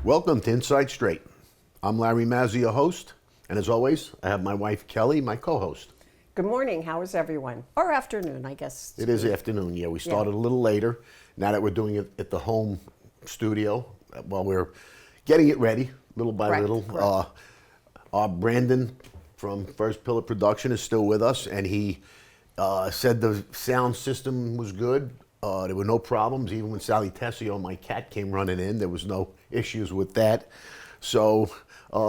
Welcome to Inside Straight. I'm Larry Mazza, your host, and as always, I have my wife Kelly, my co-host. Good morning. How is everyone? Or afternoon, I guess. It is afternoon, yeah. We started a little later. Now that we're doing it at the home studio, while we're getting it ready, little by little. Our Brandon from First Pillar Production is still with us, and he said the sound system was good. There were no problems. Even when Sally Tessio, my cat, came running in, there was no issues with that. So,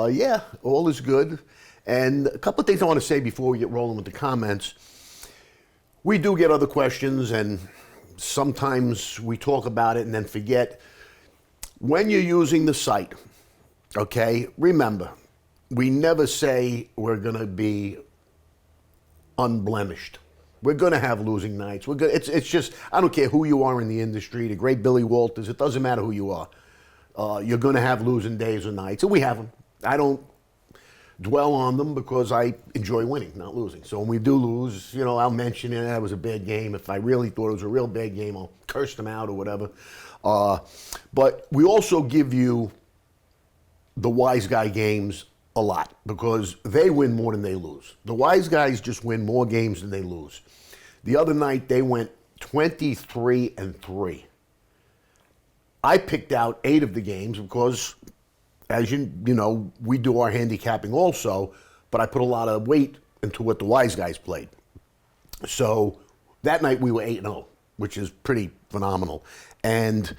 yeah, all is good. And a couple of things I want to say before we get rolling with the comments. We do get other questions, and sometimes we talk about it and then forget. When you're using the site, okay, remember, we never say we're going to be unblemished. We're going to have losing nights. It's just, I don't care who you are in the industry, the great Billy Walters, it doesn't matter who you are. You're going to have losing days or nights, and we have them. I don't dwell on them because I enjoy winning, not losing. So when we do lose, you know, I'll mention it, that was a bad game. If I really thought it was a real bad game, I'll curse them out or whatever. But we also give you the wise guy games a lot because they win more than they lose. The wise guys just win more games than they lose. The other night they went 23-3. I picked out 8 of the games because, as you know, we do our handicapping also, but I put a lot of weight into what the wise guys played. So that night we were 8-0, which is pretty phenomenal. And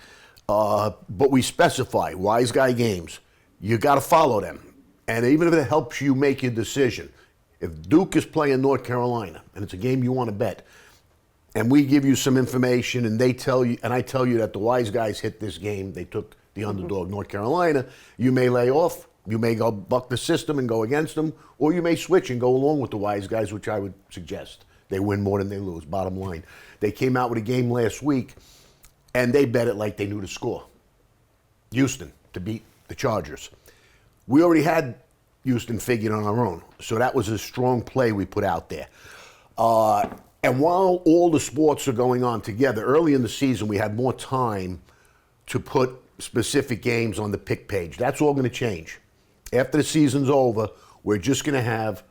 but we specify wise guy games. You got to follow them. And even if it helps you make your decision, if Duke is playing North Carolina and it's a game you want to bet, and we give you some information and they tell you, and I tell you that the wise guys hit this game, they took the underdog North Carolina, you may lay off, you may go buck the system and go against them, or you may switch and go along with the wise guys, which I would suggest. They win more than they lose, bottom line. They came out with a game last week and they bet it like they knew the score. Houston to beat the Chargers. We already had Houston figured on our own, so that was a strong play we put out there. And while all the sports are going on together, early in the season we had more time to put specific games on the pick page. That's all going to change. After the season's over, we're just going to have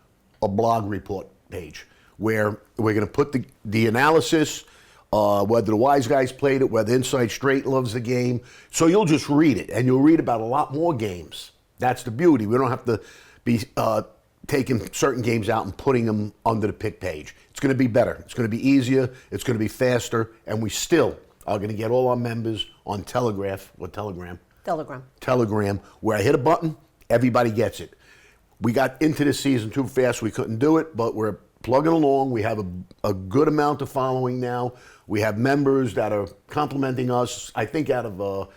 a blog report page where we're going to put the analysis, whether the wise guys played it, whether Inside Straight loves the game. So you'll just read it, and you'll read about a lot more games. That's the beauty. We don't have to be taking certain games out and putting them under the pick page. It's going to be better. It's going to be easier. It's going to be faster. And we still are going to get all our members on Telegram, where I hit a button, everybody gets it. We got into this season too fast. We couldn't do it, but we're plugging along. We have a good amount of following now. We have members that are complimenting us. I think out of,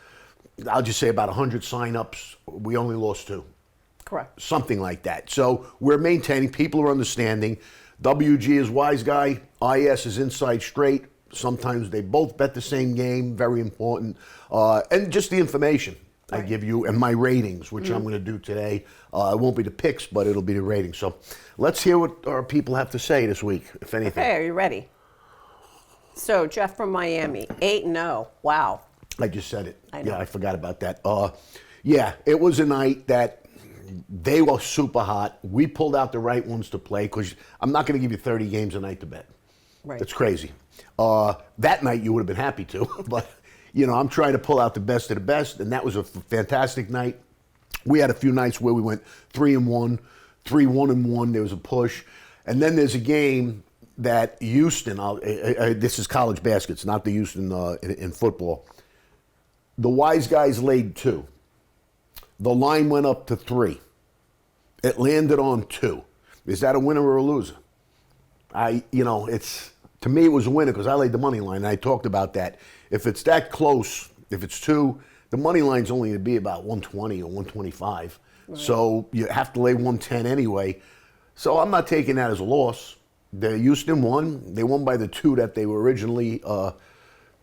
I'll just say about 100 sign-ups, we only lost 2. Correct. Something like that. So we're maintaining. People are understanding. WG is wise guy. IS is Inside Straight. Sometimes they both bet the same game. Very important. And just the information I give you and my ratings, which I'm going to do today. It won't be the picks, but it'll be the ratings. So let's hear what our people have to say this week, if anything. Okay, are you ready? So Jeff from Miami, 8-0. Wow. I just said it. I know. Yeah, I forgot about that. Yeah, it was a night that they were super hot. We pulled out the right ones to play because I'm not going to give you 30 games a night to bet. Right. That's crazy. That night you would have been happy to, but you know, I'm trying to pull out the best of the best, and that was a fantastic night. We had a few nights where we went 3-1, 3-1-1. There was a push, and then there's a game that Houston. This is college baskets, not the Houston in football. The wise guys laid 2. The line went up to 3. It landed on 2. Is that a winner or a loser? To me, it was a winner because I laid the money line, and I talked about that. If it's that close, if it's 2, the money line's only to be about 120 or 125. Right. So you have to lay 110 anyway. So I'm not taking that as a loss. The Houston won. They won by the 2 that they were originally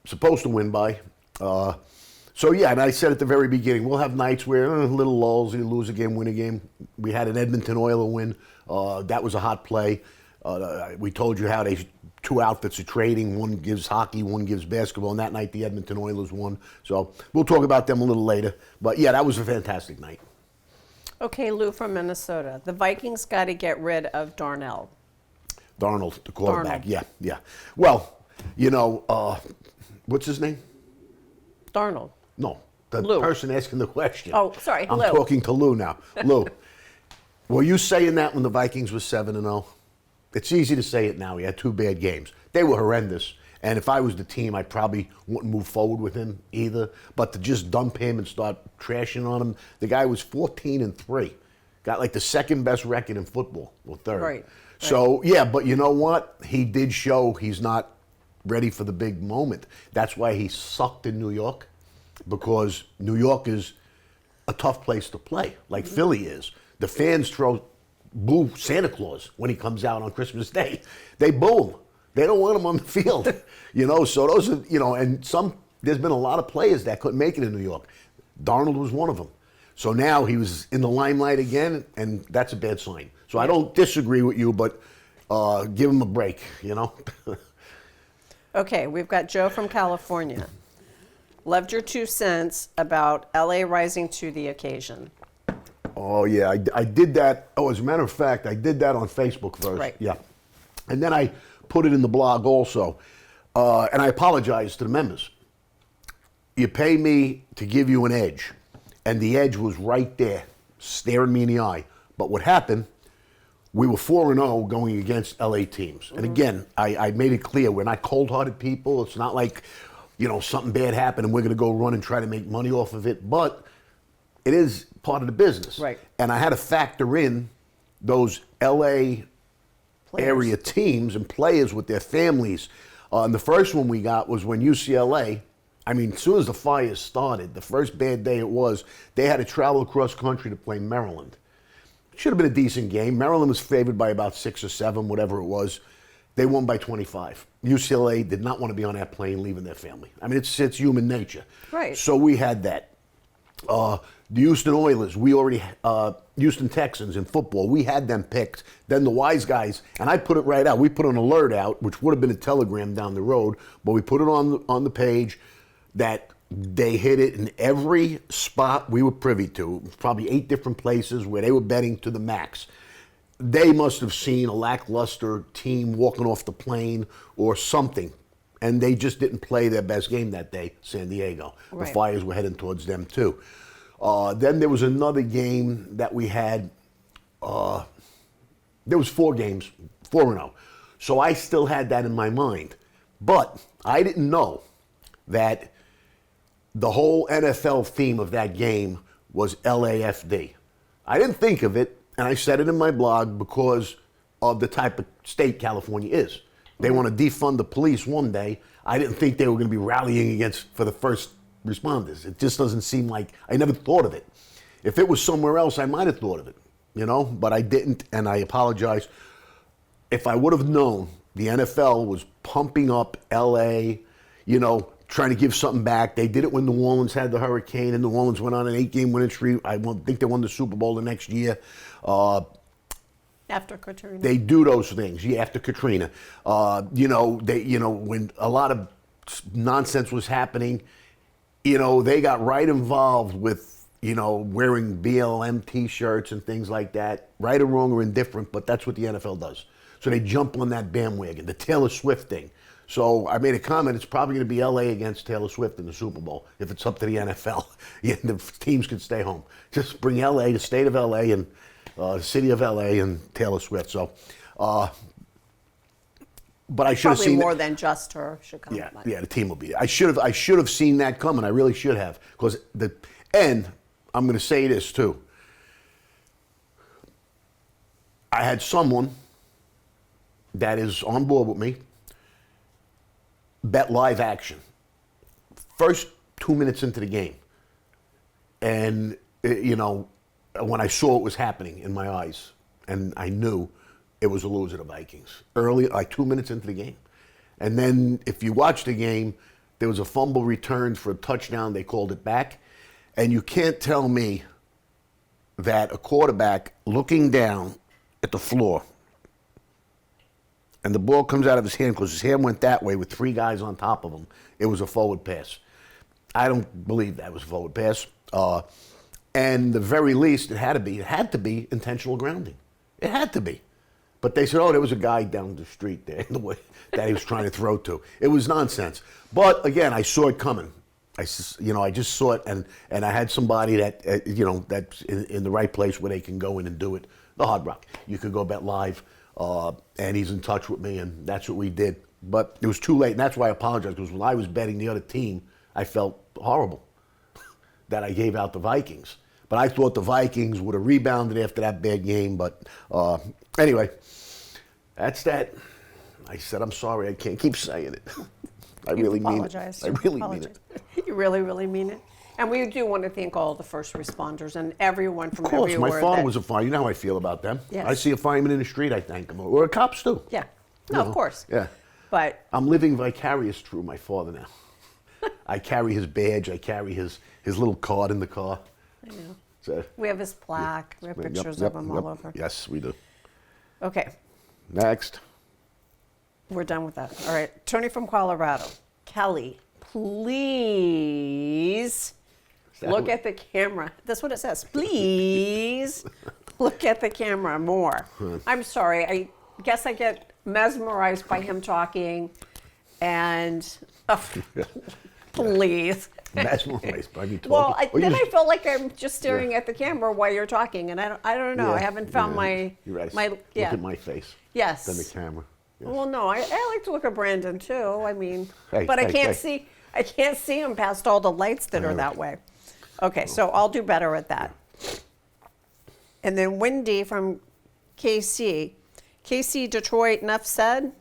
supposed to win by. So, yeah, and I said at the very beginning, we'll have nights where little lulls, you lose a game, win a game. We had an Edmonton Oiler win. That was a hot play. We told you how two outfits are trading. One gives hockey, one gives basketball. And that night, the Edmonton Oilers won. So we'll talk about them a little later. But yeah, that was a fantastic night. Okay, Lou from Minnesota. The Vikings got to get rid of Darnell. Darnold, the quarterback. Darnold. Yeah. Well, what's his name? Darnold. No, the Lou. person asking the question. Oh, sorry, I'm Lou. talking to Lou now. Lou, were you saying that when the Vikings was 7-0? It's easy to say it now. He had two bad games. They were horrendous. And if I was the team, I probably wouldn't move forward with him either. But to just dump him and start trashing on him, the guy was 14-3. Got like the second best record in football, or third. Right. So, yeah, but you know what? He did show he's not ready for the big moment. That's why he sucked in New York, because New York is a tough place to play, like Philly is. The fans boo Santa Claus when he comes out on Christmas Day. They boo him. They don't want him on the field. So those are, and there's been a lot of players that couldn't make it in New York. Darnold was one of them. So now he was in the limelight again, and that's a bad sign. So I don't disagree with you, but give him a break, Okay, we've got Joe from California. Loved your 2 cents about LA rising to the occasion. Oh, yeah, I did that. Oh, as a matter of fact, I did that on Facebook first. Right. Yeah. And then I put it in the blog also. And I apologize to the members. You pay me to give you an edge. And the edge was right there, staring me in the eye. But what happened, we were 4-0 going against LA teams. And again, I made it clear, we're not cold-hearted people. It's not like, something bad happened and we're going to go run and try to make money off of it. But it is part of the business. Right. And I had to factor in those LA Players. area teams and players with their families. And the first one we got was when UCLA, as soon as the fires started, the first bad day it was, they had to travel across country to play Maryland. Should have been a decent game. Maryland was favored by about 6 or 7, whatever it was. They won by 25. UCLA did not want to be on that plane leaving their family. It's human nature. Right. So we had that. The Houston Oilers, Houston Texans in football, we had them picked. Then the wise guys, and I put it right out. We put an alert out, which would have been a telegram down the road, but we put it on the page that they hit it in every spot we were privy to, probably 8 different places where they were betting to the max. They must have seen a lackluster team walking off the plane or something, and they just didn't play their best game that day, San Diego. Right. The Flyers were heading towards them too. Then there was another game that we had. There was 4 games, 4-0. So I still had that in my mind. But I didn't know that the whole NFL theme of that game was LAFD. I didn't think of it, and I said it in my blog because of the type of state California is. They want to defund the police one day. I didn't think they were going to be rallying for the first responders. It just doesn't seem like, I never thought of it. If it was somewhere else, I might have thought of it, but I didn't, and I apologize. If I would have known the NFL was pumping up LA, trying to give something back. They did it when New Orleans had the hurricane, and New Orleans went on an 8-game winning streak. I think they won the Super Bowl the next year. After Katrina. They do those things. Yeah, after Katrina. When a lot of nonsense was happening, they got right involved with, wearing BLM T-shirts and things like that. Right or wrong or indifferent, but that's what the NFL does. So they jump on that bandwagon, the Taylor Swift thing. So I made a comment, it's probably going to be LA against Taylor Swift in the Super Bowl if it's up to the NFL. Yeah, the teams can stay home. Just bring LA, the state of LA, and the city of LA, and Taylor Swift. So, but I should have Probably seen more than just her should come. Yeah, the team will be there. I should have seen that coming. I really should have, because and I'm going to say this too. I had someone that is on board with me bet live action. First 2 minutes into the game, and when I saw what was happening in my eyes, and I knew it was a loser, the Vikings. Early, like 2 minutes into the game. And then if you watch the game, there was a fumble returned for a touchdown. They called it back. And you can't tell me that a quarterback looking down at the floor and the ball comes out of his hand because his hand went that way with 3 guys on top of him. It was a forward pass. I don't believe that was a forward pass. And the very least, it had to be intentional grounding. It had to be. But they said, oh, there was a guy down the street there in the way that he was trying to throw to. It was nonsense. But again, I saw it coming. I just saw it, and I had somebody that, that's in the right place where they can go in and do it. The Hard Rock. You could go bet live, and he's in touch with me, and that's what we did. But it was too late, and that's why I apologize, because when I was betting the other team, I felt horrible that I gave out the Vikings. But I thought the Vikings would have rebounded after that bad game. But anyway, that's that. I said, I'm sorry. I can't keep saying it. I really mean it. I really mean it. You really, really mean it. And we do want to thank all the first responders and everyone from Of course, everywhere. my father was a fireman. You know how I feel about them. Yes. I see a fireman in the street, I thank him. Or cops too. Yeah. No, of course. Yeah. But I'm living vicarious through my father now. I carry his badge. I carry his little card in the car. I know. So, We have his plaque. We have pictures yep, of him yep. all over. Yes, we do. Okay. Next. We're done with that. All right. Tony from Colorado. Kelly, please look at the camera. That's what it says. Please look at the camera more. I'm sorry. I guess I get mesmerized by him talking. And please. Mesmerized by me talking. Well, I feel like I'm just staring at the camera while you're talking, and I don't know. I haven't found my You're right. my Look at my face. Yes. Than the camera. Yes. Well, no, I like to look at Brandon too. I mean, Hey, but I hey, can't hey. see him past all the lights that are that way. Okay, so I'll do better at that. And then Wendy from KC, Detroit. Enough said.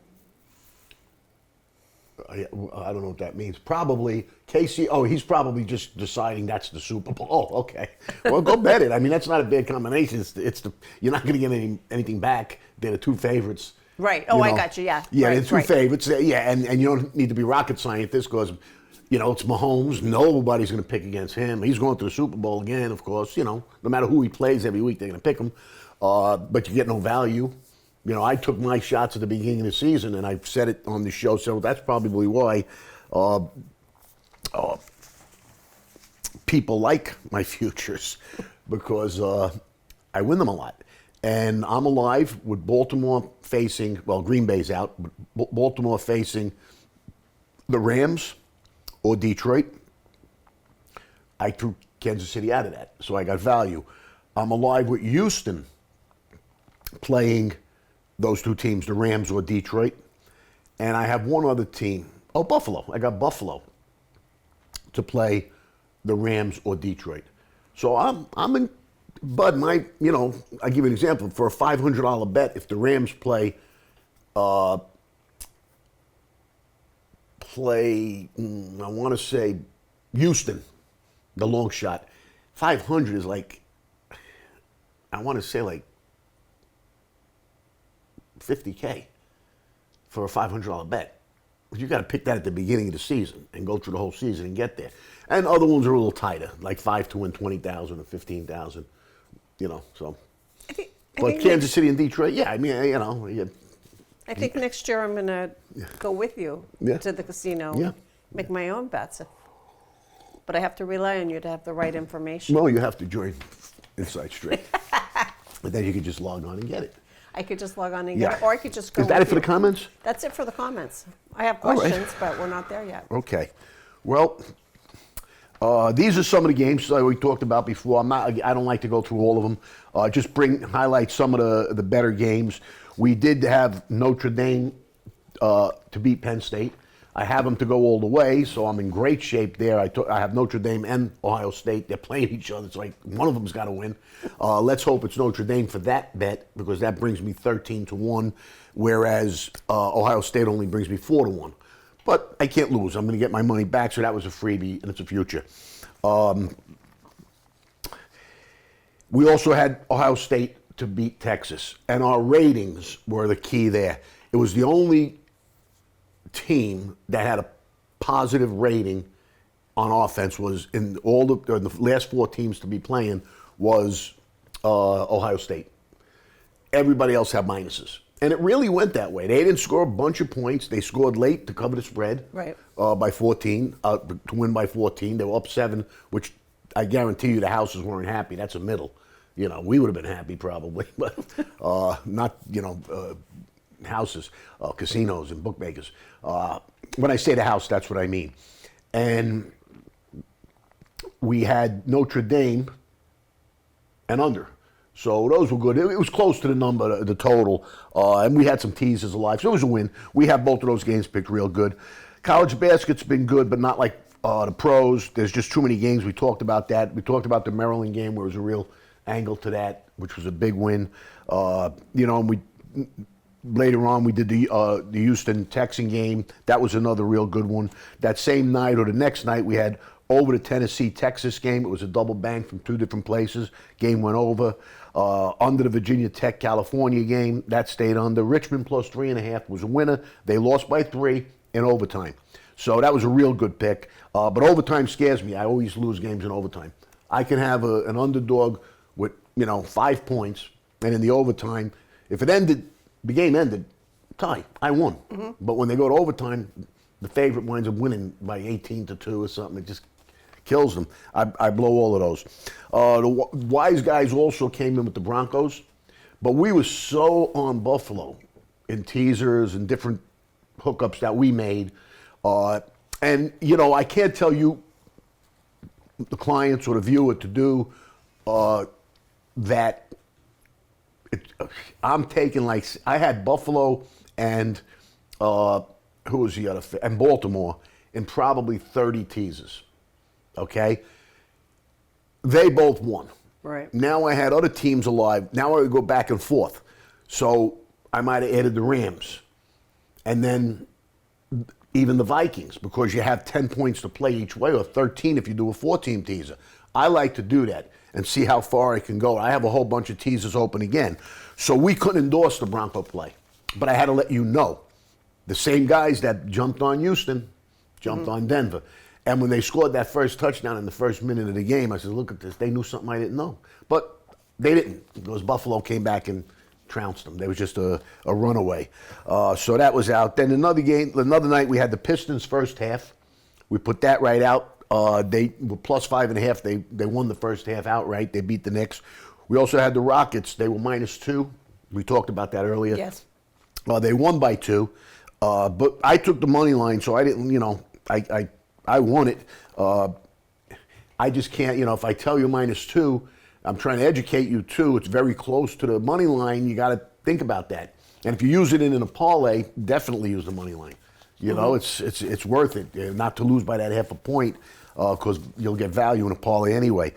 I don't know what that means. Probably Casey. Oh, he's probably just deciding that's the Super Bowl. Oh, okay. Well, go bet it. I mean, that's not a bad combination. You're not going to get anything back. They're the 2 favorites. Right. Oh, I got you. Yeah. Yeah, right, they're 2 favorites. Yeah, and you don't need to be rocket scientists because, it's Mahomes. Nobody's going to pick against him. He's going to the Super Bowl again, of course. No matter who he plays every week, they're going to pick him. But you get no value. I took my shots at the beginning of the season, and I've said it on the show, so that's probably why people like my futures, because I win them a lot. And I'm alive with Baltimore facing, Green Bay's out, but Baltimore facing the Rams or Detroit. I threw Kansas City out of that, so I got value. I'm alive with Houston playing those 2 teams, the Rams or Detroit. And I have one other team. Oh, Buffalo. I got Buffalo to play the Rams or Detroit. So I'm in, Bud, I give you an example. For a $500 bet, if the Rams play I want to say Houston, the long shot, 500 is like, I want to say like $50K for a $500 bet. But you got to pick that at the beginning of the season and go through the whole season and get there. And other ones are a little tighter, like 5 to win 20,000 or 15,000. So. But Kansas City and Detroit, yeah. I mean, I think next year I'm going to go with you to the casino, make my own bets. But I have to rely on you to have the right information. Well, you have to join Inside Straight. But then you can just log on and get it. I could just log on and get it, or I could just go. Is that it for the comments? That's it for the comments. I have questions, but we're not there yet. Okay. Well, these are some of the games that we talked about before. I don't like to go through all of them. Just highlight some of the better games. We did have Notre Dame to beat Penn State. I have them to go all the way, so I'm in great shape there. I have Notre Dame and Ohio State. They're playing each other. It's like one of them's got to win. Let's hope it's Notre Dame for that bet, because that brings me 13-1, whereas Ohio State only brings me 4-1. But I can't lose. I'm going to get my money back, so that was a freebie, and it's a future. We also had Ohio State to beat Texas, and our ratings were the key there. It was the only team that had a positive rating on offense. Was in the last 4 teams to be playing was Ohio State. Everybody else had minuses. And it really went that way. They didn't score a bunch of points. They scored late to cover the spread Right. by 14, to win by 14. They were up 7, which I guarantee you the houses weren't happy. That's a middle. You know, we would have been happy probably, but not, houses, casinos and bookmakers. When I say the house, that's what I mean. And we had Notre Dame and under. So those were good. It was close to the number, the total, and we had some teasers alive. So it was a win. We have both of those games picked real good. College basket's been good, but not like the pros. There's just too many games. We talked about that. We talked about the Maryland game where it was a real angle to that, which was a big win. And we later on we did the Houston Texan game. That was another real good one. That same night or the next night we had over the Tennessee Texas game. It was a double bang from 2 different places. Game went over. Under the Virginia Tech California game, that stayed under. Richmond plus 3.5 was a winner. They lost by 3 in overtime. So that was a real good pick. But overtime scares me. I always lose games in overtime. I can have an underdog with 5 points, and in the overtime, if it ended, the game ended, tie. I won. Mm-hmm. But when they go to overtime, the favorite winds up winning by 18-2 or something. It just kills them. I blow all of those. The wise guys also came in with the Broncos, but we were so on Buffalo in teasers and different hookups that we made. And I can't tell you, the clients or the viewer, to do that. I'm taking I had Buffalo and who was the other? And Baltimore in probably 30 teasers. Okay? They both won. Right. Now I had other teams alive. Now I would go back and forth. So I might have added the Rams. And then even the Vikings, because you have 10 points to play each way, or 13 if you do a 4-team teaser. I like to do that and see how far I can go. I have a whole bunch of teasers open again. So we couldn't endorse the Bronco play. But I had to let you know. The same guys that jumped on Houston jumped on Denver. And when they scored that first touchdown in the first minute of the game, I said, look at this. They knew something I didn't know. But they didn't, because Buffalo came back and trounced them. They was just a runaway. So that was out. Then another night we had the Pistons first half. We put that right out. They were plus 5.5. They won the first half outright. They beat the Knicks. We also had the Rockets. They were -2. We talked about that earlier. Yes. They won by 2. But I took the money line, so I didn't, I won it. I just can't, if I tell you -2, I'm trying to educate you too. It's very close to the money line. You got to think about that. And if you use it in a parlay, definitely use the money line. It's worth it not to lose by that half a point, because you'll get value in a parlay anyway.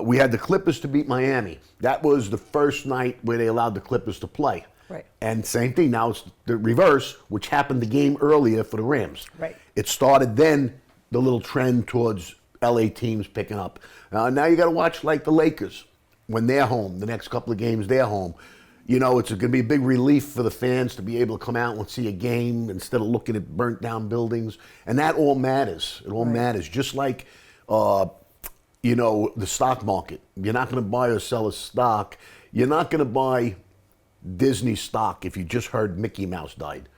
We had the Clippers to beat Miami. That was the first night where they allowed the Clippers to play. Right. And same thing. Now it's the reverse, which happened the game earlier for the Rams. Right. It started then, the little trend towards LA teams picking up. Now you got to watch like the Lakers when they're home. The next couple of games they're home. It's going to be a big relief for the fans to be able to come out and see a game instead of looking at burnt down buildings. And that all matters. It all matters. Just like, the stock market. You're not going to buy or sell a stock. You're not going to buy Disney stock if you just heard Mickey Mouse died.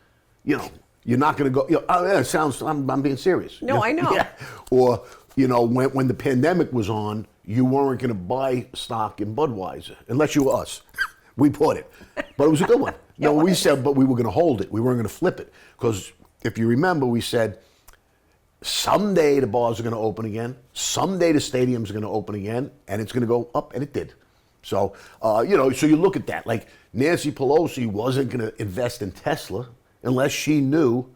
You're not going to go, it sounds, I'm being serious. No, I know. Yeah. Or, when the pandemic was on, you weren't going to buy stock in Budweiser, unless you were us. We bought it. But it was a good one. No, we said, but we were going to hold it. We weren't going to flip it. Because if you remember, we said, someday the bars are going to open again. Someday the stadiums are going to open again. And it's going to go up, and it did. So, so you look at that. Like, Nancy Pelosi wasn't going to invest in Tesla unless she knew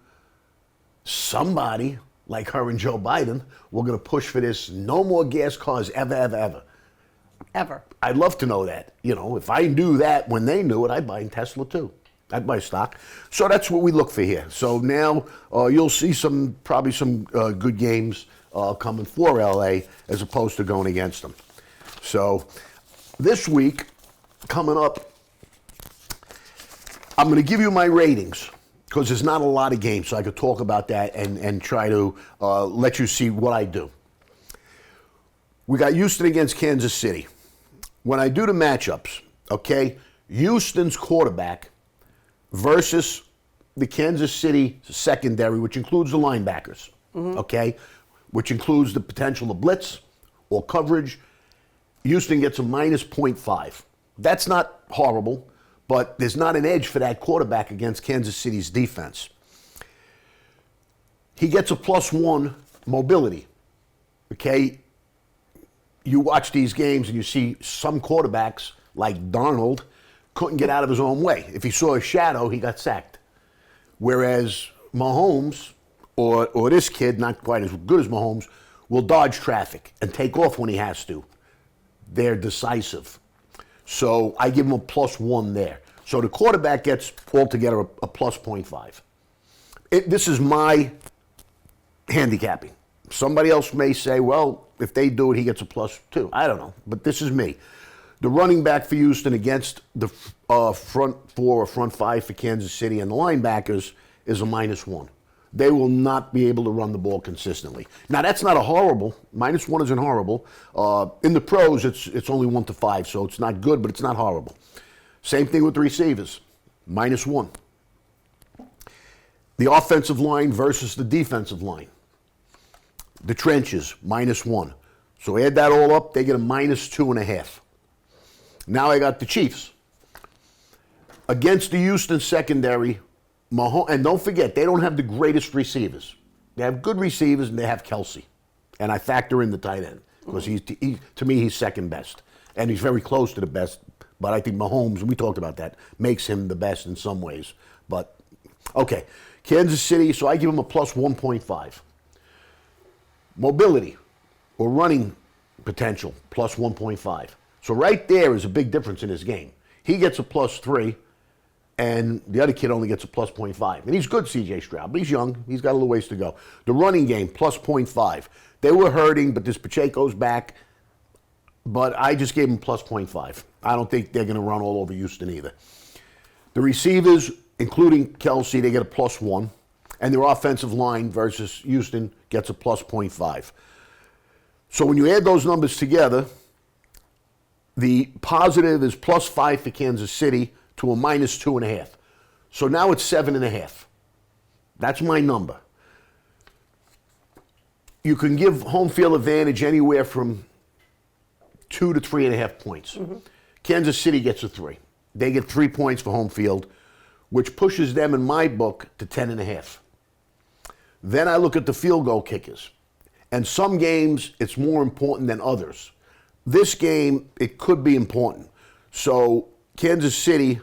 somebody like her and Joe Biden were going to push for this no more gas cars ever, ever, ever. Ever. I'd love to know that. If I knew that when they knew it, I'd buy in Tesla too. I'd buy stock. So that's what we look for here. So now you'll see probably some good games coming for LA as opposed to going against them. So this week, coming up, I'm going to give you my ratings because there's not a lot of games, so I could talk about that and try to let you see what I do. We got Houston against Kansas City. When I do the matchups, okay, Houston's quarterback versus the Kansas City secondary, which includes the linebackers, okay, which includes the potential of blitz or coverage. Houston gets a minus 0.5. That's not horrible, but there's not an edge for that quarterback against Kansas City's defense. He gets a +1 mobility, okay? You watch these games and you see some quarterbacks, like Darnold, couldn't get out of his own way. If he saw a shadow, he got sacked. Whereas Mahomes, or this kid, not quite as good as Mahomes, will dodge traffic and take off when he has to. They're decisive. So I give him a +1 there. So the quarterback gets altogether a +0.5. This is my handicapping. Somebody else may say, well, if they do it, he gets a +2. I don't know, but this is me. The running back for Houston against the front four or front five for Kansas City and the linebackers is a -1. They will not be able to run the ball consistently. Now, that's not a horrible. -1 isn't horrible. In the pros, it's only 1 to 5, so it's not good, but it's not horrible. Same thing with the receivers, -1. The offensive line versus the defensive line. The trenches, -1. So add that all up, they get a -2.5. Now I got the Chiefs. Against the Houston secondary, Mahomes, and don't forget, they don't have the greatest receivers. They have good receivers, and they have Kelsey. And I factor in the tight end, because to me, he's second best. And he's very close to the best, but I think Mahomes, and we talked about that, makes him the best in some ways. But, okay, Kansas City, so I give him a +1.5. Mobility, or running potential, +1.5. So right there is a big difference in his game. He gets a +3, and the other kid only gets a +0.5. And he's good, C.J. Stroud, but he's young. He's got a little ways to go. The running game, +0.5. They were hurting, but this Pacheco's back. But I just gave him +0.5. I don't think they're going to run all over Houston either. The receivers, including Kelsey, they get a +1. And their offensive line versus Houston gets a +0.5. So when you add those numbers together, the positive is +5 for Kansas City to a -2.5. So now it's 7.5. That's my number. You can give home field advantage anywhere from 2 to 3.5 points. Kansas City gets a 3. They get 3 points for home field, which pushes them in my book to 10.5. Then I look at the field goal kickers. And some games, it's more important than others. This game, it could be important. So Kansas City,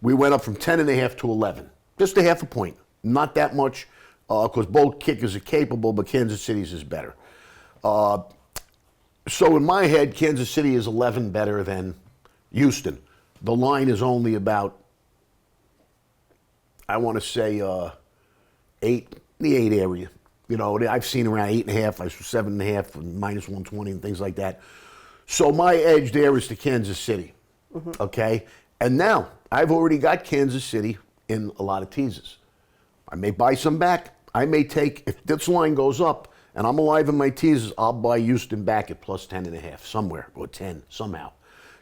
we went up from 10.5 to 11. Just a half a point. Not that much, because both kickers are capable, but Kansas City's is better. So in my head, Kansas City is 11 better than Houston. The line is only about, I want to say, 8, the 8 area. You know, I've seen around 8.5, I saw 7.5, -120 and things like that. So my edge there is to Kansas City, okay? And now, I've already got Kansas City in a lot of teases. I may buy some back. I may take, if this line goes up and I'm alive in my teases, I'll buy Houston back at +10.5 somewhere, or 10 somehow,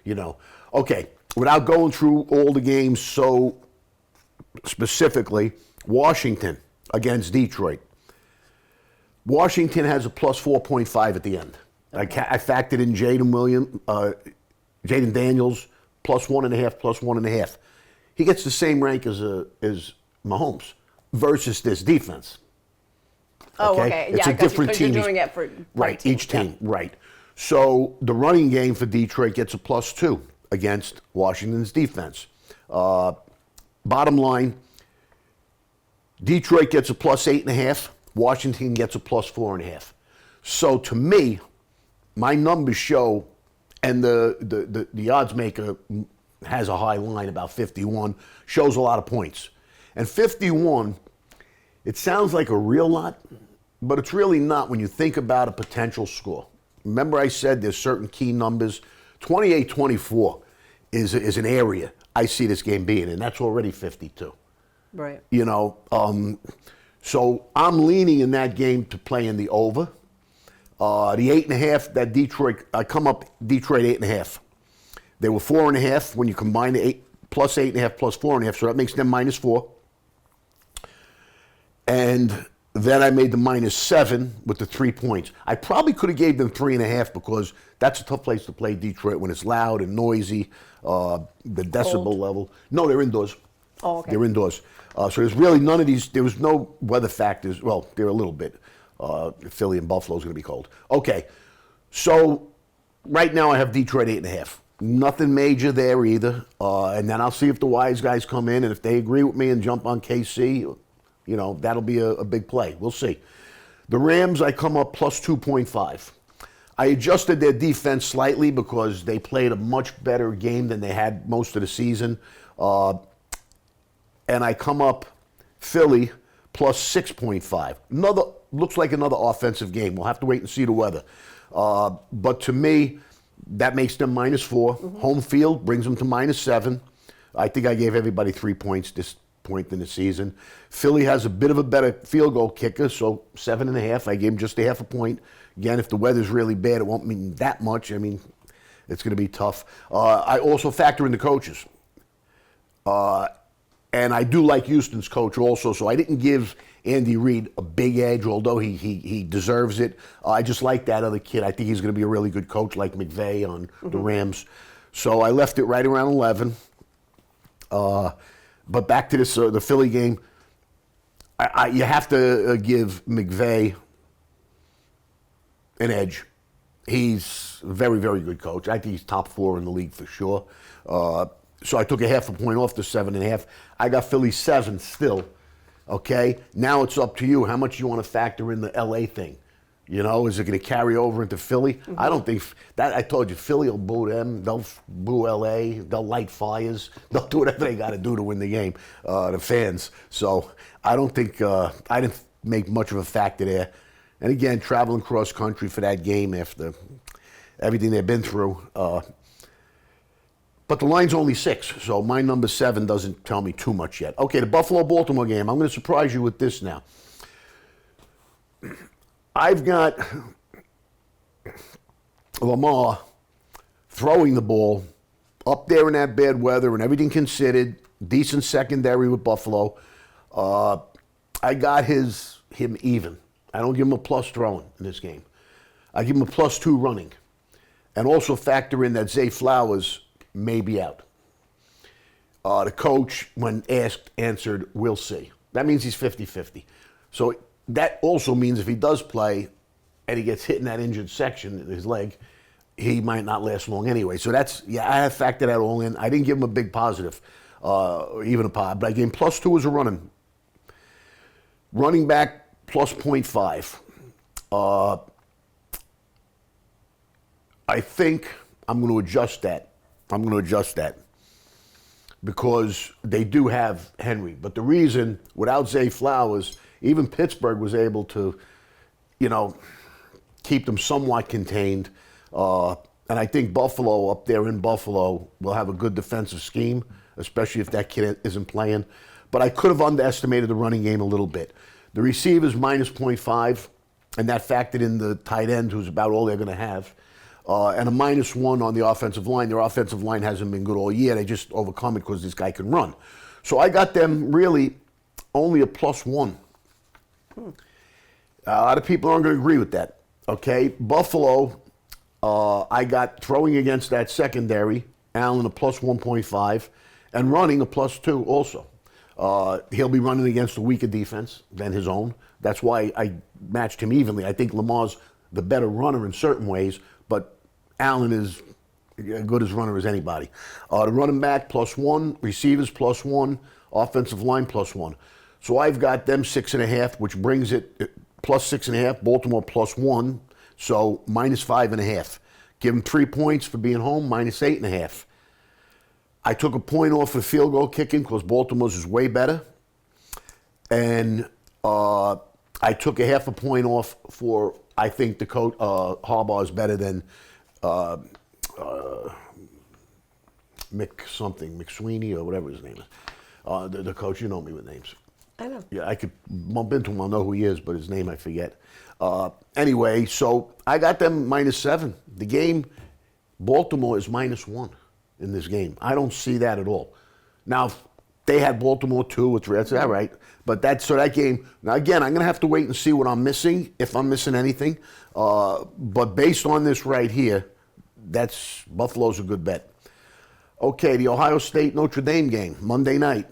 you know. Okay, without going through all the games so specifically, Washington against Detroit. Washington has a +4.5 at the end. I factored in Jaden Daniels, +1.5, +1.5. He gets the same rank as Mahomes versus this defense. Oh, okay. It's Yeah, a different because team. you're doing it for right, team. each team, right. So the running game for Detroit gets a +2 against Washington's defense. Bottom line, Detroit gets a +8.5. Washington gets a +4.5. So to me, my numbers show, and the odds maker has a high line, about 51, shows a lot of points. And 51, it sounds like a real lot, but it's really not when you think about a potential score. Remember I said there's certain key numbers. 28-24 is an area I see this game being, and that's already 52. Right. You know, so I'm leaning in that game to play in the over. The 8.5 that Detroit, I come up Detroit 8.5. They were 4.5 when you combine the plus 8.5, plus 4.5, so that makes them -4. And then I made the -7 with the 3 points. I probably could have gave them 3.5 because that's a tough place to play, Detroit, when it's loud and noisy, the decibel Cold. level. No, they're indoors. Oh, okay. They're indoors. So there's really none of these, there was no weather factors. Well, there are a little bit. Philly and Buffalo's going to be cold. Okay, so right now I have Detroit 8.5. Nothing major there either. And then I'll see if the wise guys come in, and if they agree with me and jump on KC, that'll be a big play. We'll see. The Rams, I come up plus 2.5. I adjusted their defense slightly because they played a much better game than they had most of the season. And I come up Philly plus 6.5. Looks like another offensive game. We'll have to wait and see the weather. But to me, that makes them -4. Mm-hmm. Home field brings them to -7. I think I gave everybody 3 points this point in the season. Philly has a bit of a better field goal kicker, so 7.5. I gave him just a half a point. Again, if the weather's really bad, it won't mean that much. I mean, it's going to be tough. I also factor in the coaches. And I do like Houston's coach also, so I didn't give Andy Reid a big edge, although he deserves it. I just like that other kid. I think he's going to be a really good coach like McVay on the Rams. So I left it right around 11. But back to this, the Philly game, you have to give McVay an edge. He's a very, very good coach. I think he's top 4 in the league for sure. So I took a half a point off the 7.5. I got Philly 7 still. Okay, now it's up to you. How much you want to factor in the LA thing? Is it going to carry over into Philly? Mm-hmm. I don't think that. I told you, Philly will boo them. They'll boo LA. They'll light fires. They'll do whatever they got to do to win the game. The fans. So I don't think I didn't make much of a factor there. And again, traveling cross country for that game after everything they've been through. But the line's only 6, so my number 7 doesn't tell me too much yet. Okay, the Buffalo-Baltimore game. I'm going to surprise you with this now. I've got Lamar throwing the ball up there in that bad weather and everything considered, decent secondary with Buffalo. I got him even. I don't give him a plus throwing in this game. I give him a +2 running. And also factor in that Zay Flowers may be out. The coach, when asked, answered, "We'll see." That means he's 50-50. So that also means if he does play and he gets hit in that injured section in his leg, he might not last long anyway. So I have factored that all in. I didn't give him a big positive, or even a pod, but I gave him +2 as a running. Running back plus 0.5. I think I'm going to adjust that. Because they do have Henry. But the reason, without Zay Flowers, even Pittsburgh was able to, keep them somewhat contained. And I think Buffalo, up there in Buffalo, will have a good defensive scheme, especially if that kid isn't playing. But I could have underestimated the running game a little bit. The receivers -0.5, and that factored in the tight end, who's about all they're going to have. And a -1 on the offensive line. Their offensive line hasn't been good all year. They just overcome it because this guy can run. So I got them really only a +1. A lot of people aren't going to agree with that. Okay, Buffalo, I got throwing against that secondary, Allen a +1.5, and running a +2 also. He'll be running against a weaker defense than his own. That's why I matched him evenly. I think Lamar's the better runner in certain ways, but Allen is as good as runner as anybody. The running back +1, receivers +1, offensive line +1. So I've got them 6.5, which brings it +6.5, Baltimore +1, so -5.5. Give them 3 points for being home, -8.5. I took a point off for field goal kicking because Baltimore's is way better. And I took a half a point off for, I think the coach, Harbaugh is better than McSweeney or whatever his name is. The coach, you know me with names. I know. Yeah, I could bump into him. I'll know who he is, but his name I forget. Anyway, so I got them -7. The game, Baltimore is -1 in this game. I don't see that at all. Now, they had Baltimore 2 or 3. That's all right. But that game. Now, again, I'm going to have to wait and see what I'm missing, if I'm missing anything. But based on this right here, Buffalo's a good bet. Okay, the Ohio State Notre Dame game, Monday night.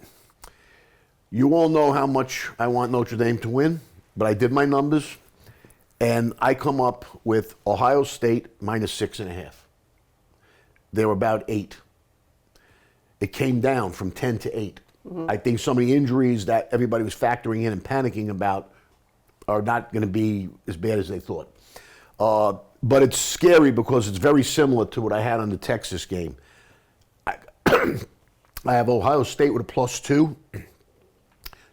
You all know how much I want Notre Dame to win, but I did my numbers, and I come up with Ohio State minus 6.5. They were about 8. It came down from 10 to 8. I think some of the injuries that everybody was factoring in and panicking about are not going to be as bad as they thought. But it's scary because it's very similar to what I had on the Texas game. I have Ohio State with a +2,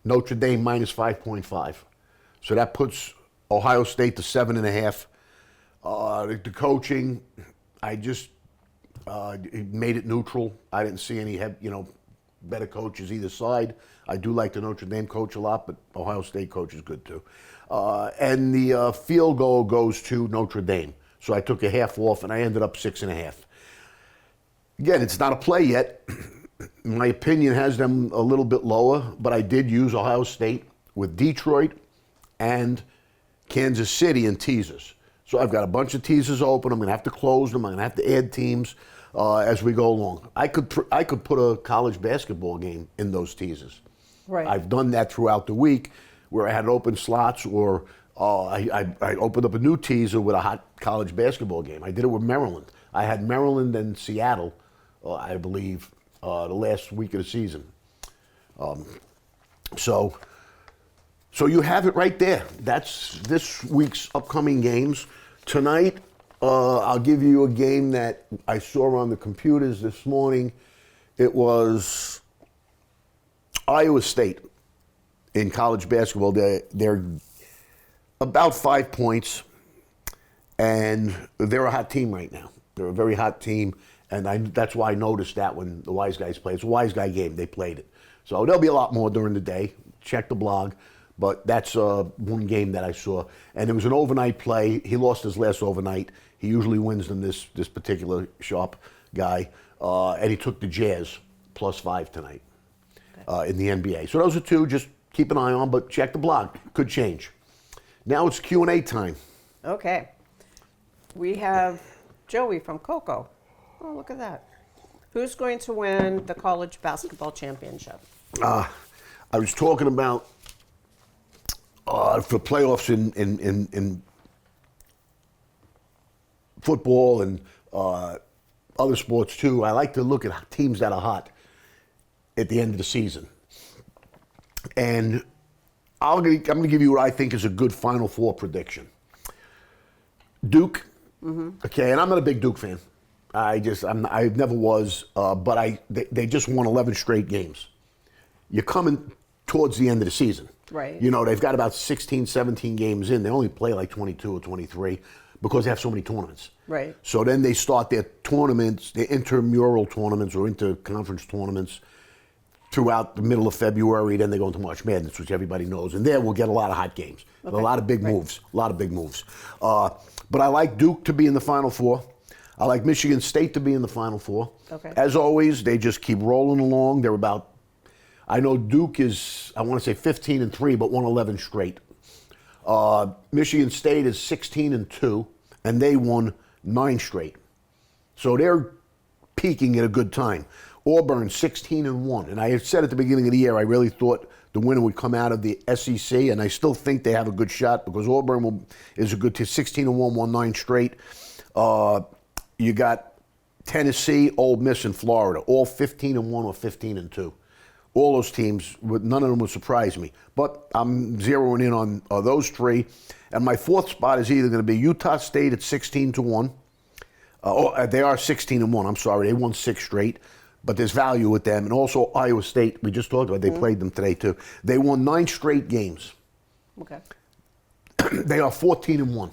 Notre Dame minus 5.5. So that puts Ohio State to 7.5. The coaching, I just made it neutral. I didn't see any, better coaches either side. I do like the Notre Dame coach a lot, but Ohio State coach is good too. And the field goal goes to Notre Dame. So I took a half off, and I ended up 6.5. Again, it's not a play yet. My opinion has them a little bit lower, but I did use Ohio State with Detroit and Kansas City in teasers. So I've got a bunch of teasers open. I'm going to have to close them. I'm going to have to add teams as we go along. I could put a college basketball game in those teasers. Right. I've done that throughout the week where I had open slots, or I opened up a new teaser with a hot college basketball game. I did it with Maryland. I had Maryland and Seattle, I believe, the last week of the season. So you have it right there. That's this week's upcoming games. Tonight, I'll give you a game that I saw on the computers this morning. It was Iowa State in college basketball. They're about 5 points, and they're a hot team right now. They're a very hot team, and that's why I noticed that when the Wise Guys played. It's a Wise Guy game. They played it. So there'll be a lot more during the day. Check the blog. But that's one game that I saw. And it was an overnight play. He lost his last overnight. He usually wins than this particular sharp guy. And he took the Jazz +5 tonight in the NBA. So those are two. Just keep an eye on, but check the blog. Could change. Now it's Q&A time. Okay. We have Joey from Coco. Oh, look at that. Who's going to win the college basketball championship? I was talking about for playoffs in football and other sports too. I like to look at teams that are hot at the end of the season. And I'm going to give you what I think is a good Final Four prediction. Duke, okay, and I'm not a big Duke fan. I never was, but they just won 11 straight games. You're coming towards the end of the season. Right. They've got about 16, 17 games in. They only play like 22 or 23 because they have so many tournaments. Right. So then they start their tournaments, their intramural tournaments or inter-conference tournaments throughout the middle of February. Then they go into March Madness, which everybody knows. And there we'll get a lot of hot games. Okay. A lot of big moves. A lot of big moves. But I like Duke to be in the Final Four. I like Michigan State to be in the Final Four. Okay. As always, they just keep rolling along. They're about, I know Duke is, I want to say 15-3, but won 11 straight. Michigan State is 16-2, and they won 9 straight. So they're peaking at a good time. Auburn 16-1, and I had said at the beginning of the year I really thought the winner would come out of the SEC, and I still think they have a good shot because Auburn is a good team. 16-1, won 9 straight. You got Tennessee, Ole Miss, and Florida, all 15-1 or 15-2. All those teams, none of them would surprise me. But I'm zeroing in on those three. And my fourth spot is either going to be Utah State at 16-1. They are 16-1, I'm sorry. They won 6 straight. But there's value with them. And also Iowa State, we just talked about, they played them today too. They won 9 straight games. Okay. They are 14-1.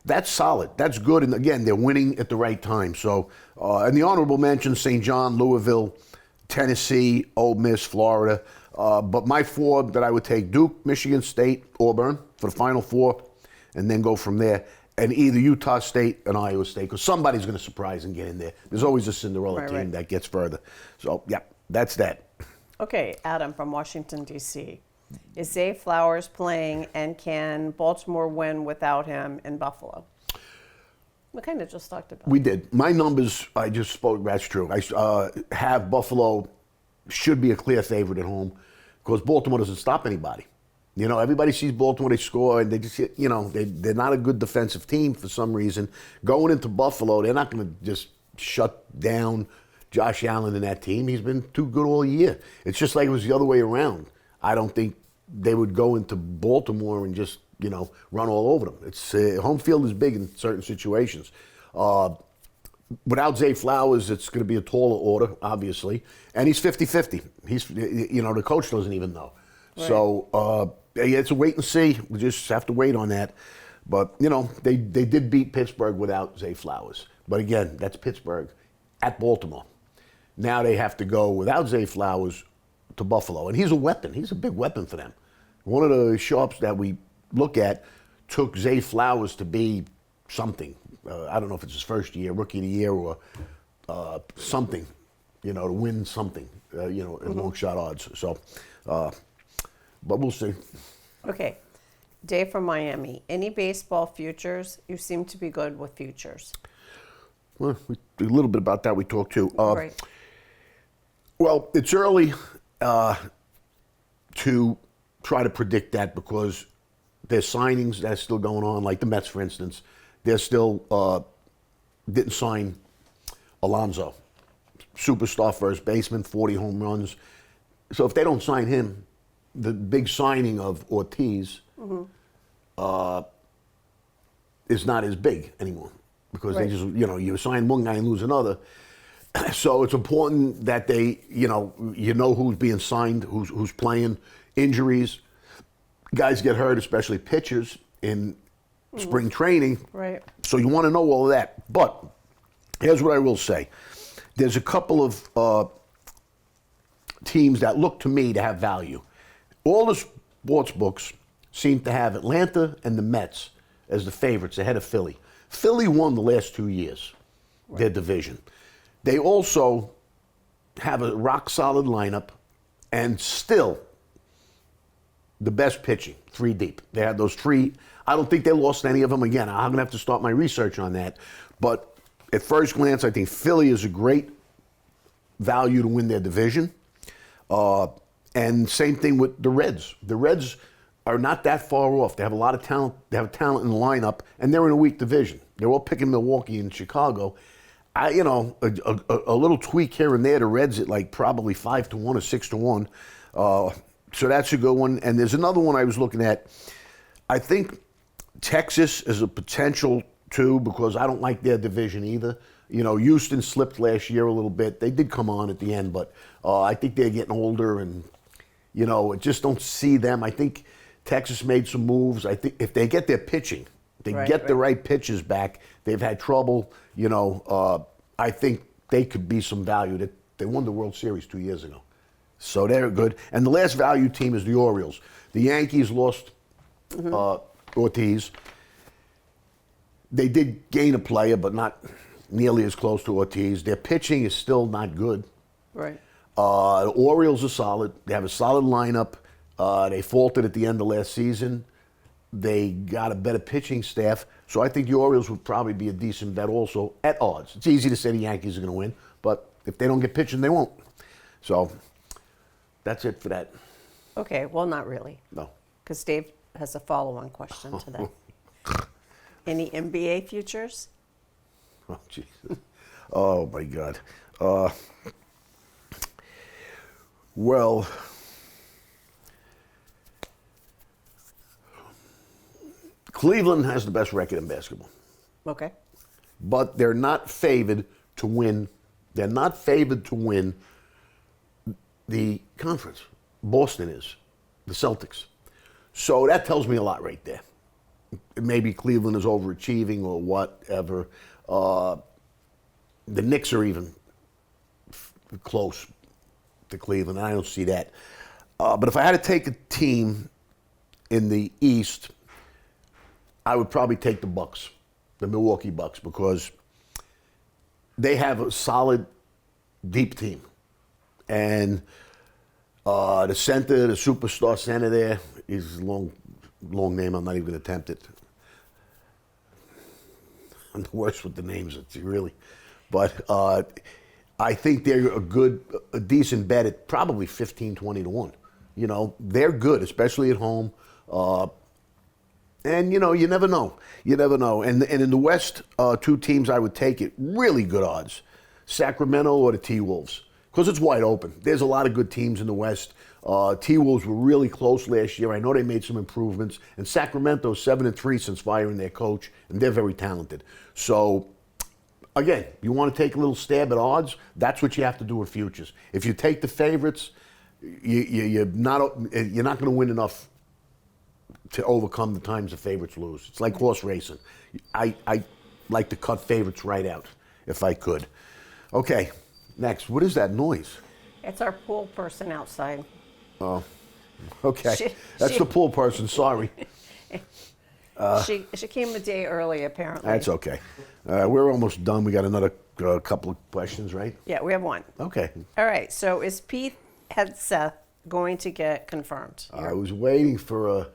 That's solid. That's good. And again, they're winning at the right time. So, and the honorable mention, St. John, Louisville, Tennessee, Ole Miss, Florida. But my 4 that I would take, Duke, Michigan State, Auburn for the Final Four, and then go from there. and either Utah State and Iowa State, because somebody's going to surprise and get in there. There's always a Cinderella Right, team right. that gets further. So, yeah, that's that. Okay, Adam from Washington, D.C. Is Zay Flowers playing, and can Baltimore win without him in Buffalo? We kind of just talked about We did. My numbers, I just spoke, that's true. I have Buffalo should be a clear favorite at home because Baltimore doesn't stop anybody. You know, everybody sees Baltimore, they score, and they just, you know, they're not a good defensive team for some reason. Going into Buffalo, they're not going to just shut down Josh Allen and that team. He's been too good all year. It's just like it was the other way around. I don't think they would go into Baltimore and just, you know, run all over them. It's home field is big in certain situations. Without Zay Flowers, it's going to be a taller order, obviously. And he's 50-50. He's, you know, the coach doesn't even know. Right. So it's a wait and see. We just have to wait on that. But, you know, they did beat Pittsburgh without Zay Flowers. But again, that's Pittsburgh at Baltimore. Now they have to go without Zay Flowers to Buffalo. And he's a weapon. He's a big weapon for them. One of the sharps that we look at took Zay Flowers to be something. I don't know if it's his first year, Rookie of the Year, or something, you know, to win something, you know, in long shot odds. So, but we'll see. Okay. Dave from Miami. Any baseball futures? You seem to be good with futures. Well, a little bit about that we talked too. Right. Well, it's early to try to predict that because there's signings that's still going on, like the Mets, for instance. They're still didn't sign Alonso, superstar first baseman, 40 home runs. So if they don't sign him, the big signing of Ortiz is not as big anymore because Right. they just, you know, you sign one guy and lose another. So it's important that they, you know who's being signed, who's playing, injuries. Guys get hurt, especially pitchers in spring training. Right. So you want to know all of that. But here's what I will say. There's a couple of teams that look to me to have value. All the sports books seem to have Atlanta and the Mets as the favorites ahead of Philly. Philly won the last 2 years, their division. They also have a rock-solid lineup and still the best pitching, 3 deep. They had those 3. I don't think they lost any of them. Again, I'm going to have to start my research on that. But at first glance, I think Philly is a great value to win their division. And same thing with the Reds. The Reds are not that far off. They have a lot of talent. They have talent in the lineup, and they're in a weak division. They're all picking Milwaukee and Chicago. A little tweak here and there. The Reds at like probably 5-1 or 6-1. So that's a good one. And there's another one I was looking at. I think Texas is a potential too because I don't like their division either. You know, Houston slipped last year a little bit. They did come on at the end, but I think they're getting older and, you know, I just don't see them. I think Texas made some moves. I think if they get their pitching, they get the right pitches back. They've had trouble, you know. I think they could be some value. They won the World Series 2 years ago. So they're good. And the last value team is the Orioles. The Yankees lost Ortiz. They did gain a player, but not nearly as close to Ortiz. Their pitching is still not good. Right. The Orioles are solid. They have a solid lineup. They faltered at the end of last season. They got a better pitching staff. So I think the Orioles would probably be a decent bet also at odds. It's easy to say the Yankees are going to win, but if they don't get pitching, they won't. So that's it for that. Okay, well, not really. No. Because Dave has a follow-on question to that. Any NBA futures? Oh, Jesus. Oh, my God. Well, Cleveland has the best record in basketball, Okay. but they're not favored to win. They're not favored to win the conference. Boston is, the Celtics. So that tells me a lot right there. Maybe Cleveland is overachieving or whatever. The Knicks are even close to Cleveland. I don't see that. But if I had to take a team in the East, I would probably take the Bucks. the Milwaukee Bucks, because they have a solid, deep team. And the center, the superstar center there, is a long name. I'm not even going to attempt it. I'm the worst with the names, it's really. But I think they're a decent bet at probably 15, 20 to 1. You know, they're good, especially at home. And, you know, you never know. You never know. And in the West, two teams I would take it, really good odds. Sacramento or the T-Wolves. Because it's wide open. There's a lot of good teams in the West. T-Wolves were really close last year. I know they made some improvements. And Sacramento's 7-3 since firing their coach, and they're very talented. So, again, you want to take a little stab at odds, that's what you have to do in futures. If you take the favorites, you're not going to win enough to overcome the times the favorites lose. It's like horse racing. I like to cut favorites right out, if I could. Okay, next. What is that noise? It's our pool person outside. Oh, okay. That's the pool person, sorry. She came a day early, apparently. That's okay. We're almost done. We got another couple of questions, right? Yeah, we have one. Okay. All right, so is Pete Hegseth going to get confirmed? I was waiting for a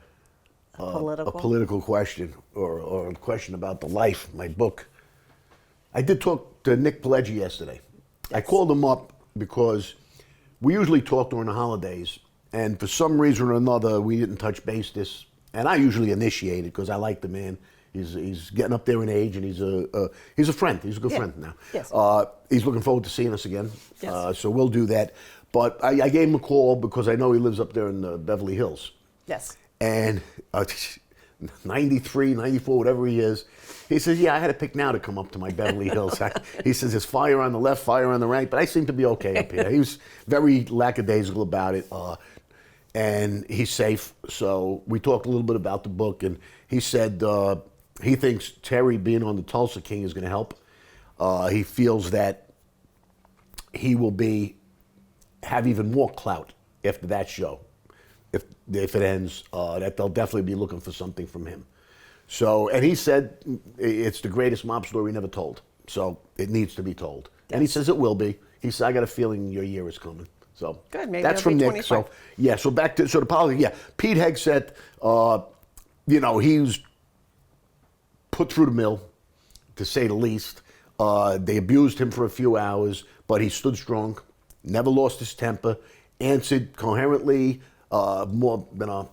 political question or a question about the life, my book. I did talk to Nick Pileggi yesterday. Yes. I called him up because we usually talk during the holidays, and for some reason or another, we didn't touch base this. And I usually initiate it because I like the man. He's getting up there in age, and he's a friend. He's a good friend now. Yes. He's looking forward to seeing us again. Yes. So we'll do that. But I gave him a call because I know he lives up there in Beverly Hills. Yes. And 93, 94, whatever he is, he says, yeah, I had to pick now to come up to my Beverly Hills. He says, there's fire on the left, fire on the right, but I seem to be okay up here. He was very lackadaisical about it, and he's safe. So we talked a little bit about the book, and he said he thinks Terry being on the Tulsa King is going to help. He feels that he will have even more clout after that show. If it ends, that they'll definitely be looking for something from him. So, and he said it's the greatest mob story never told. So it needs to be told. Yes. And he says it will be. He said, I got a feeling your year is coming. So good, maybe that's from Nick. 25. So yeah, so back to the politics. Yeah, Pete Hegseth, you know, he was put through the mill, to say the least. They abused him for a few hours, but he stood strong, never lost his temper, answered coherently. More than a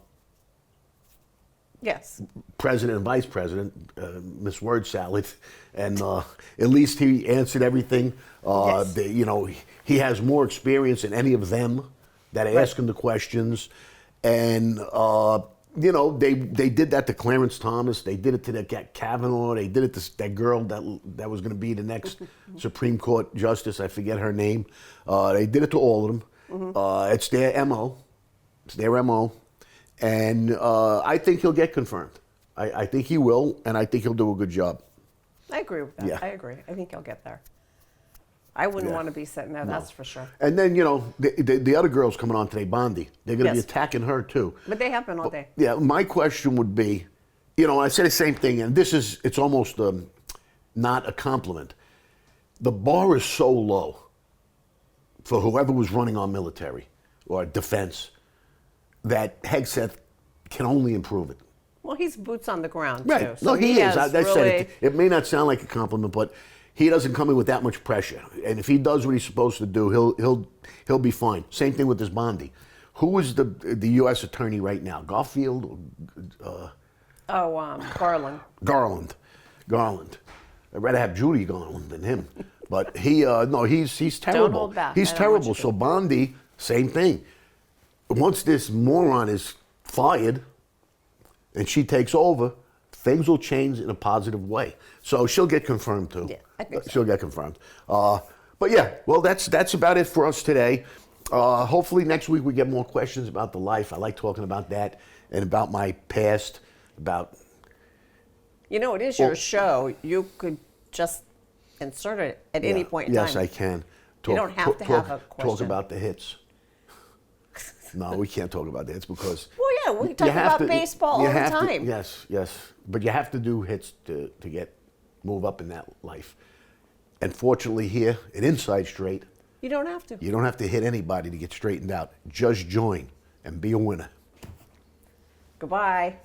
president and vice president, Miss Word Salad, and at least he answered everything. Yes. You know, he has more experience than any of them that ask him the questions, and you know, they did that to Clarence Thomas, they did it to that Kavanaugh, they did it to that girl that was going to be the next Supreme Court justice. I forget her name. They did it to all of them. Mm-hmm. It's their MO. It's their MO, and I think he'll get confirmed. I think he will, and I think he'll do a good job. I agree with that. Yeah. I agree. I think he'll get there. I wouldn't want to be sitting there, that's for sure. And then, you know, the other girl's coming on today, Bondi. They're going to be attacking her, too. But they have been all day. Yeah, my question would be, you know, I say the same thing, and it's almost not a compliment. The bar is so low for whoever was running our military or defense that Hegseth can only improve it. Well, he's boots on the ground, right. too. So no, he is. I really... said it may not sound like a compliment, but he doesn't come in with that much pressure. And if he does what he's supposed to do, he'll be fine. Same thing with this Bondi. Who is the U.S. attorney right now? Garfield? Garland. Garland. I'd rather have Judy Garland than him. But he's terrible. Don't hold back. He's terrible. So Bondi, same thing. Once this moron is fired and she takes over, things will change in a positive way. So she'll get confirmed too. Yeah, I think so. She'll get confirmed. But yeah, well, that's about it for us today. Hopefully next week we get more questions about the life. I like talking about that and about my past, about... You know, it is your show. You could just insert it at any point in time. Yes, I can. You don't have to have a question. Talk about the hits. No, we can't talk about the hits because... Well, yeah, we talk about baseball all the time. Yes. But you have to do hits to get move up in that life. And fortunately here at Inside Straight, You don't have to. you don't have to hit anybody to get straightened out. Just join and be a winner. Goodbye.